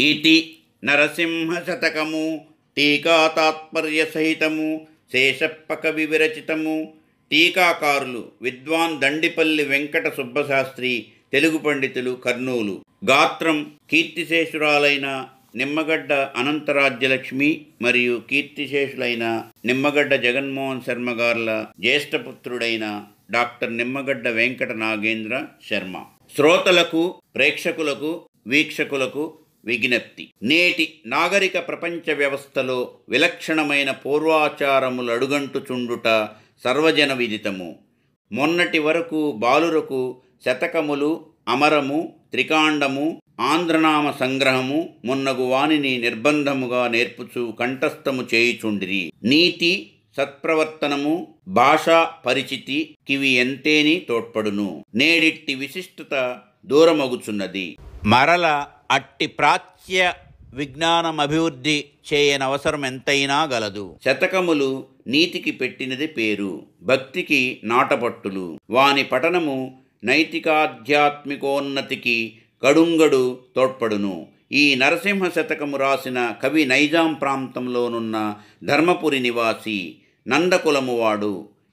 ఇతి నరసింహశతకము టీకా తాత్పర్య సహితము శేషప్ప కవి విరచితము. టీకాకారులు విద్వాన్ దండిపల్లి వెంకట సుబ్బశాస్త్రి, తెలుగు పండితులు, కర్నూలు. గాత్రం కీర్తిశేషురాలైన నిమ్మగడ్డ అనంతరాజ్యలక్ష్మి మరియు కీర్తిశేషులైన నిమ్మగడ్డ జగన్మోహన్ శర్మ గార్ల జ్యేష్ఠపుత్రుడైన డాక్టర్ నిమ్మగడ్డ వెంకట నాగేంద్ర శర్మ. శ్రోతలకు, ప్రేక్షకులకు, వీక్షకులకు విజ్ఞప్తి. నేటి నాగరిక ప్రపంచ వ్యవస్థలో విలక్షణమైన పూర్వాచారములు అడుగంటుచుండుట సర్వజన విదితము. మొన్నటి వరకు బాలురకు శతకములు, అమరము, త్రికాండము, ఆంధ్రనామ సంగ్రహము మున్నగు వానిని నిర్బంధముగా నేర్పుచు కంఠస్థము చేయుచుండిరి. నీతి, సత్ప్రవర్తనము, భాషా పరిచితి కివి ఎంతేని తోడ్పడును. నేడిట్టి విశిష్టత దూరమగుచున్నది. మరల అట్టి ప్రాచ్య విజ్ఞానమభివృద్ధి చేయనవసరం ఎంతైనా గలదు. శతకములు నీతికి పెట్టినది పేరు, భక్తికి నాటపట్టులు. వాని పఠనము నైతికాధ్యాత్మికోన్నతికి కడుంగడు తోడ్పడును. ఈ నరసింహ శతకము రాసిన కవి నైజాం ప్రాంతంలోనున్న ధర్మపురి నివాసి, నందకులమువాడు.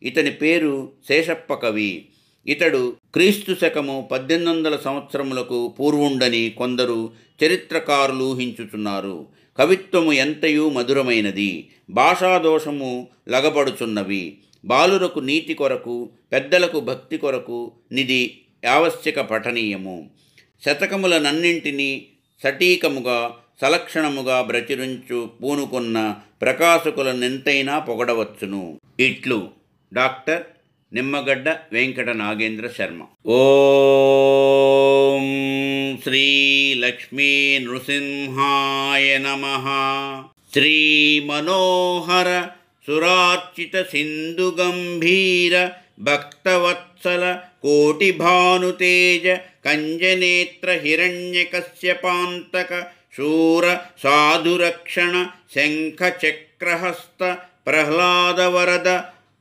ఇతని పేరు శేషప్ప కవి. ఇతడు క్రీస్తు శకము 1800 సంవత్సరములకు పూర్వుండని కొందరు చరిత్రకారులు ఊహించుచున్నారు. కవిత్వము ఎంతయూ మధురమైనది, భాషాదోషము లగబడుచున్నవి. బాలురకు నీతి కొరకు, పెద్దలకు భక్తి కొరకు నిది ఆవశ్యక పఠనీయము. శతకములనన్నింటినీ సటీకముగా, సలక్షణముగా ప్రచురించు పూనుకున్న ప్రకాశకులనెంతైనా పొగడవచ్చును. ఇట్లు డాక్టర్ నిమ్మగడ్డ వెంకట నాగేంద్ర శర్మ. ఓం శ్రీ లక్ష్మీ నృసింహాయ నమః. శ్రీ మనోహర సురార్చిత సింధు గంభీర భక్తవత్సల కోటి భానుతేజ కంజనేత్ర హిరణ్యకశ్యపాంతక శూర సాధురక్షణ శంఖ చక్రహస్త ప్రహ్లాద వరద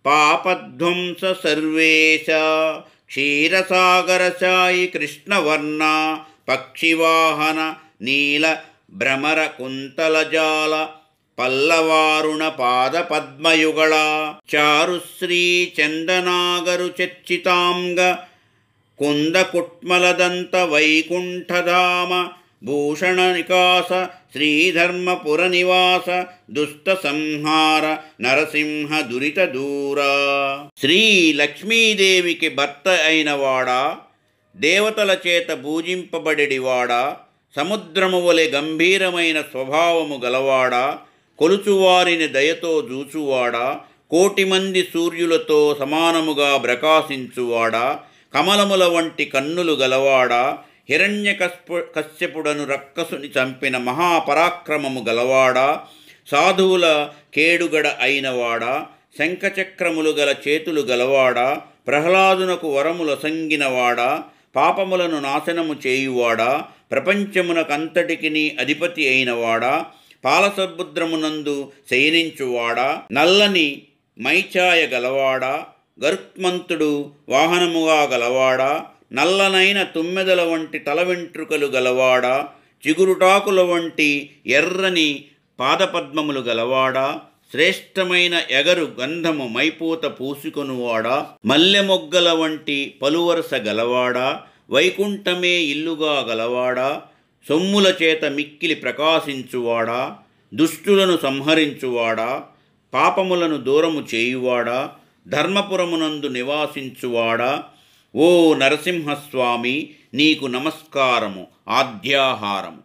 పాపధ్వంస సర్వేశ క్షీరసాగరశాయి కృష్ణవర్ణ పక్షివాహన నీల భ్రమర కుంతలజాల పల్లవారుణ పాద పద్మయుగళ చారుశ్రీ చందనాగరు చర్చితాంగ కుందకుట్మలదంత వైకుంఠధామ భూషణ నికాస శ్రీధర్మపుర నివాస దుష్ట సంహార నరసింహ దురిత దూరా. శ్రీ లక్ష్మీదేవికి భర్త అయినవాడా, దేవతల చేత పూజింపబడెడివాడా, సముద్రము వలె గంభీరమైన స్వభావము గలవాడా, కొలుచువారిని దయతో జూచువాడా, కోటి మంది సూర్యులతో సమానముగా ప్రకాశించువాడా, కమలముల వంటి కన్నులు గలవాడా, కశ్యపుడను రక్కసుని చంపిన మహాపరాక్రమము గలవాడా, సాధువుల కేడుగడ అయినవాడా, శంఖచక్రములు గల చేతులు గలవాడా, ప్రహ్లాదునకు వరముల సంగినవాడా, పాపములను నాశనము చేయువాడా, ప్రపంచమునకంతటికిని అధిపతి అయినవాడా, పాలసముద్రమునందు శయనించువాడా, నల్లని మైఛాయ గలవాడా, గరుత్మంతుడు వాహనముగా గలవాడా, నల్లనైన తుమ్మెదల వంటి తల వెంట్రుకలు గలవాడా, చిగురుటాకుల వంటి ఎర్రని పాదపద్మములు గలవాడా, శ్రేష్టమైన ఎగరు గంధము మైపూత పూసుకొనువాడా, మల్లెమొగ్గల వంటి పలువరస గలవాడా, వైకుంఠమే ఇల్లుగా గలవాడా, సొమ్ముల చేత మిక్కిలి ప్రకాశించువాడా, దుష్టులను సంహరించువాడా, పాపములను దూరము చేయువాడా, ధర్మపురమునందు నివాసించువాడా, ఓ నరసింహస్వామి నీకు నమస్కారము. ఆద్యాహారము.